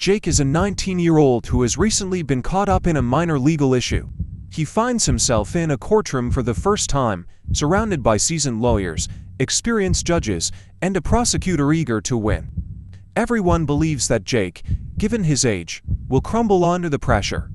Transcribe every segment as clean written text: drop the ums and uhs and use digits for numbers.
Jake is a 19-year-old who has recently been caught up in a minor legal issue. He finds himself in a courtroom for the first time, surrounded by seasoned lawyers, experienced judges, and a prosecutor eager to win. Everyone believes that Jake, given his age, will crumble under the pressure.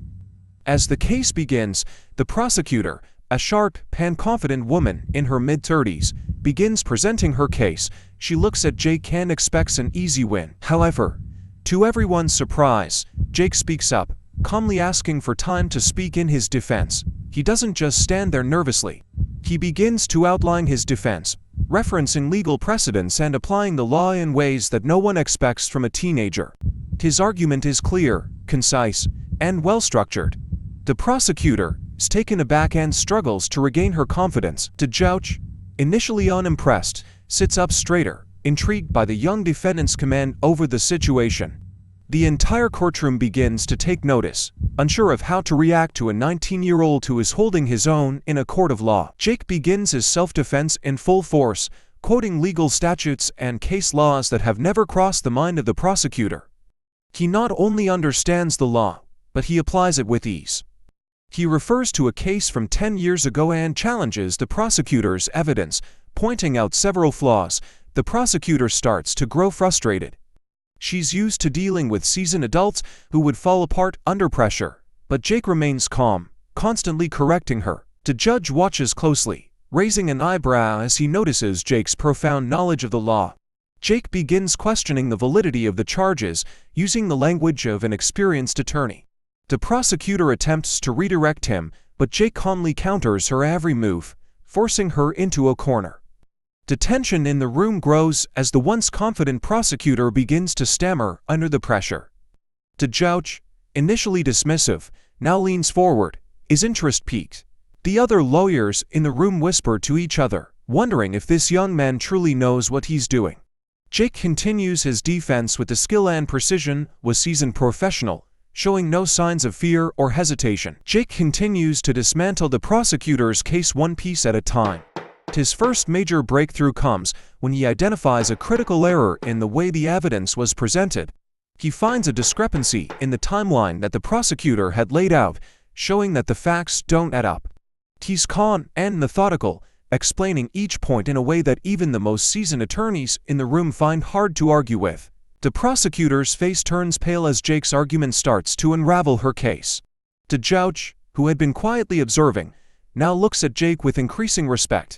As the case begins, the prosecutor, a sharp and confident woman in her mid-30s, begins presenting her case. She looks at Jake and expects an easy win. However, to everyone's surprise, Jake speaks up, calmly asking for time to speak in his defense. He doesn't just stand there nervously. He begins to outline his defense, referencing legal precedents and applying the law in ways that no one expects from a teenager. His argument is clear, concise, and well-structured. The prosecutor is taken aback and struggles to regain her confidence. The judge, initially unimpressed, sits up straighter, intrigued by the young defendant's command over the situation. The entire courtroom begins to take notice, unsure of how to react to a 19-year-old who is holding his own in a court of law. Jake begins his self-defense in full force, quoting legal statutes and case laws that have never crossed the mind of the prosecutor. He not only understands the law, but he applies it with ease. He refers to a case from 10 years ago and challenges the prosecutor's evidence, pointing out several flaws. The prosecutor starts to grow frustrated. She's used to dealing with seasoned adults who would fall apart under pressure, but Jake remains calm, constantly correcting her. The judge watches closely, raising an eyebrow as he notices Jake's profound knowledge of the law. Jake begins questioning the validity of the charges, using the language of an experienced attorney. The prosecutor attempts to redirect him, but Jake calmly counters her every move, forcing her into a corner. The tension in the room grows as the once confident prosecutor begins to stammer under the pressure. The judge, initially dismissive, now leans forward, his interest piqued. The other lawyers in the room whisper to each other, wondering if this young man truly knows what he's doing. Jake continues his defense with the skill and precision of a seasoned professional, showing no signs of fear or hesitation. Jake continues to dismantle the prosecutor's case one piece at a time. His first major breakthrough comes when he identifies a critical error in the way the evidence was presented. He finds a discrepancy in the timeline that the prosecutor had laid out, showing that the facts don't add up. He's calm and methodical, explaining each point in a way that even the most seasoned attorneys in the room find hard to argue with. The prosecutor's face turns pale as Jake's argument starts to unravel her case. The judge, who had been quietly observing, now looks at Jake with increasing respect.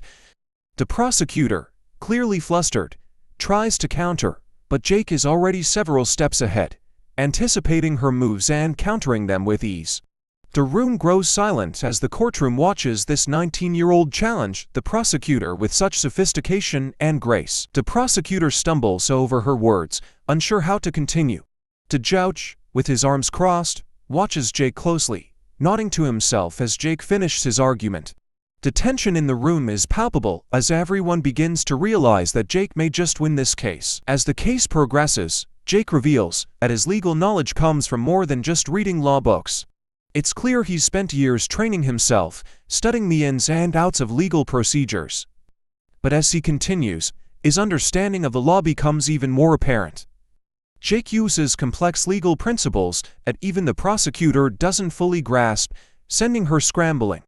The prosecutor, clearly flustered, tries to counter, but Jake is already several steps ahead, anticipating her moves and countering them with ease. The room grows silent as the courtroom watches this 19-year-old challenge the prosecutor with such sophistication and grace. The prosecutor stumbles over her words, unsure how to continue. The judge, with his arms crossed, watches Jake closely, nodding to himself as Jake finishes his argument. The tension in the room is palpable as everyone begins to realize that Jake may just win this case. As the case progresses, Jake reveals that his legal knowledge comes from more than just reading law books. It's clear he's spent years training himself, studying the ins and outs of legal procedures. But as he continues, his understanding of the law becomes even more apparent. Jake uses complex legal principles that even the prosecutor doesn't fully grasp, sending her scrambling.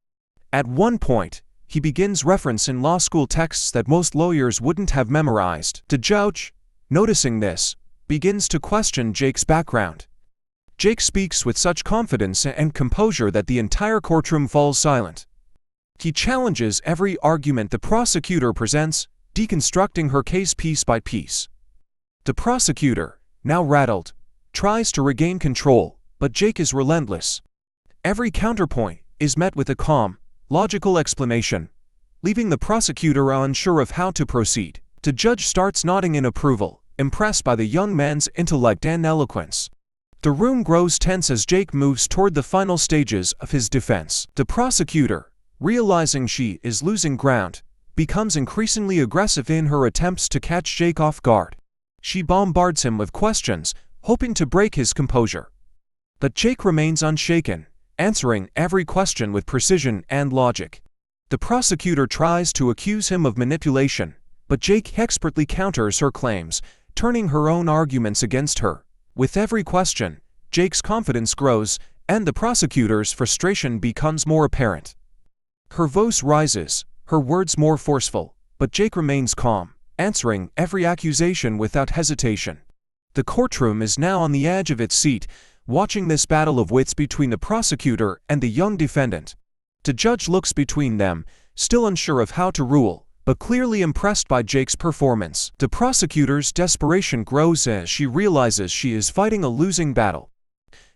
At one point, he begins referencing law school texts that most lawyers wouldn't have memorized. The judge, noticing this, begins to question Jake's background. Jake speaks with such confidence and composure that the entire courtroom falls silent. He challenges every argument the prosecutor presents, deconstructing her case piece by piece. The prosecutor, now rattled, tries to regain control, but Jake is relentless. Every counterpoint is met with a calm, logical explanation, leaving the prosecutor unsure of how to proceed. The judge starts nodding in approval, impressed by the young man's intellect and eloquence. The room grows tense as Jake moves toward the final stages of his defense. The prosecutor, realizing she is losing ground, becomes increasingly aggressive in her attempts to catch Jake off guard. She bombards him with questions, hoping to break his composure. But Jake remains unshaken, answering every question with precision and logic. The prosecutor tries to accuse him of manipulation, but Jake expertly counters her claims, turning her own arguments against her. With every question, Jake's confidence grows, and the prosecutor's frustration becomes more apparent. Her voice rises, her words more forceful, but Jake remains calm, answering every accusation without hesitation. The courtroom is now on the edge of its seat, watching this battle of wits between the prosecutor and the young defendant. The judge looks between them, still unsure of how to rule, but clearly impressed by Jake's performance. The prosecutor's desperation grows as she realizes she is fighting a losing battle.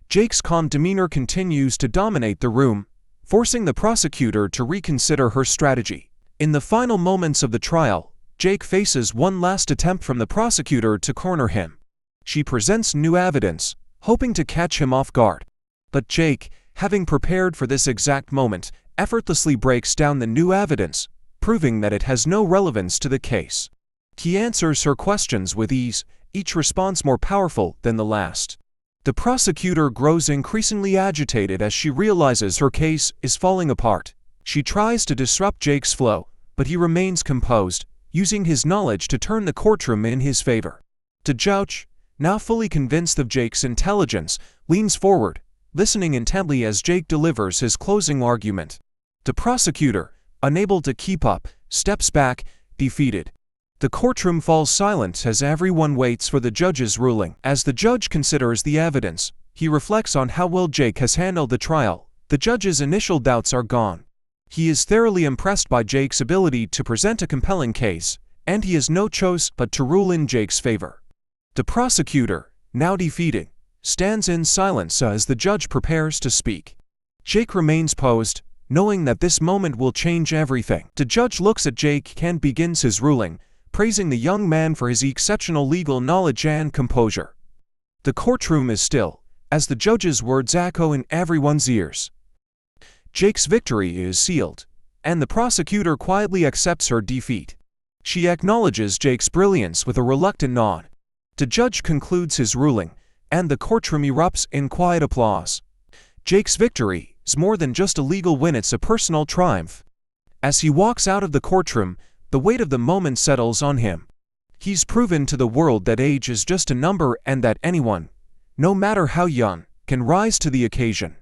Jake's calm demeanor continues to dominate the room, forcing the prosecutor to reconsider her strategy. In the final moments of the trial, Jake faces one last attempt from the prosecutor to corner him. She presents new evidence, hoping to catch him off guard. But Jake, having prepared for this exact moment, effortlessly breaks down the new evidence, proving that it has no relevance to the case. He answers her questions with ease, each response more powerful than the last. The prosecutor grows increasingly agitated as she realizes her case is falling apart. She tries to disrupt Jake's flow, but he remains composed, using his knowledge to turn the courtroom in his favor. The judge, now fully convinced of Jake's intelligence, leans forward, listening intently as Jake delivers his closing argument. The prosecutor, unable to keep up, steps back, defeated. The courtroom falls silent as everyone waits for the judge's ruling. As the judge considers the evidence, he reflects on how well Jake has handled the trial. The judge's initial doubts are gone. He is thoroughly impressed by Jake's ability to present a compelling case, and he has no choice but to rule in Jake's favor. The prosecutor, now defeated, stands in silence as the judge prepares to speak. Jake remains posed, knowing that this moment will change everything. The judge looks at Jake and begins his ruling, praising the young man for his exceptional legal knowledge and composure. The courtroom is still, as the judge's words echo in everyone's ears. Jake's victory is sealed, and the prosecutor quietly accepts her defeat. She acknowledges Jake's brilliance with a reluctant nod. The judge concludes his ruling, and the courtroom erupts in quiet applause. Jake's victory is more than just a legal win, it's a personal triumph. As he walks out of the courtroom, the weight of the moment settles on him. He's proven to the world that age is just a number and that anyone, no matter how young, can rise to the occasion.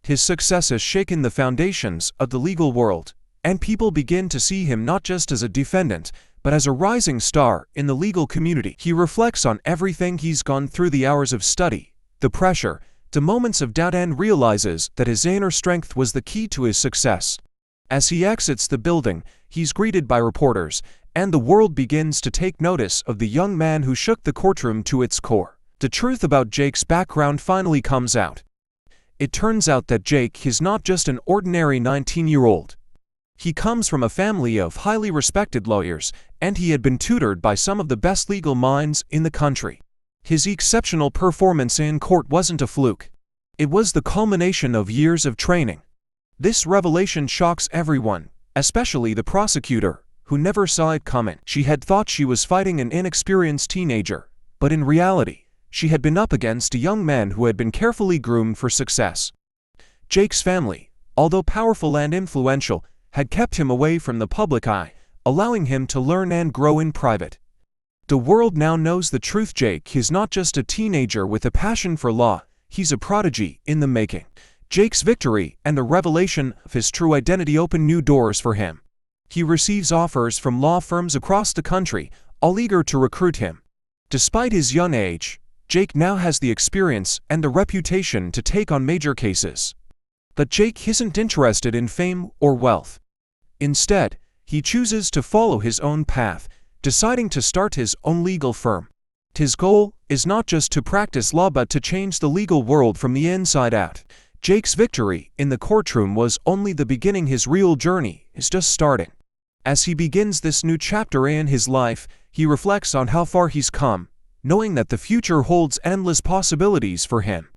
His success has shaken the foundations of the legal world, and people begin to see him not just as a defendant, but as a rising star in the legal community. He reflects on everything he's gone through, the hours of study, the pressure, the moments of doubt, and realizes that his inner strength was the key to his success. As he exits the building, he's greeted by reporters, and the world begins to take notice of the young man who shook the courtroom to its core. The truth about Jake's background finally comes out. It turns out that Jake is not just an ordinary 19-year-old. He comes from a family of highly respected lawyers, and he had been tutored by some of the best legal minds in the country. His exceptional performance in court wasn't a fluke. It was the culmination of years of training. This revelation shocks everyone, especially the prosecutor, who never saw it coming. She had thought she was fighting an inexperienced teenager, but in reality, she had been up against a young man who had been carefully groomed for success. Jake's family, although powerful and influential, had kept him away from the public eye, allowing him to learn and grow in private. The world now knows the truth. Jake is not just a teenager with a passion for law, he's a prodigy in the making. Jake's victory and the revelation of his true identity open new doors for him. He receives offers from law firms across the country, all eager to recruit him. Despite his young age, Jake now has the experience and the reputation to take on major cases. But Jake isn't interested in fame or wealth. Instead, he chooses to follow his own path, deciding to start his own legal firm. His goal is not just to practice law but to change the legal world from the inside out. Jake's victory in the courtroom was only the beginning. His real journey is just starting. As he begins this new chapter in his life, he reflects on how far he's come, knowing that the future holds endless possibilities for him.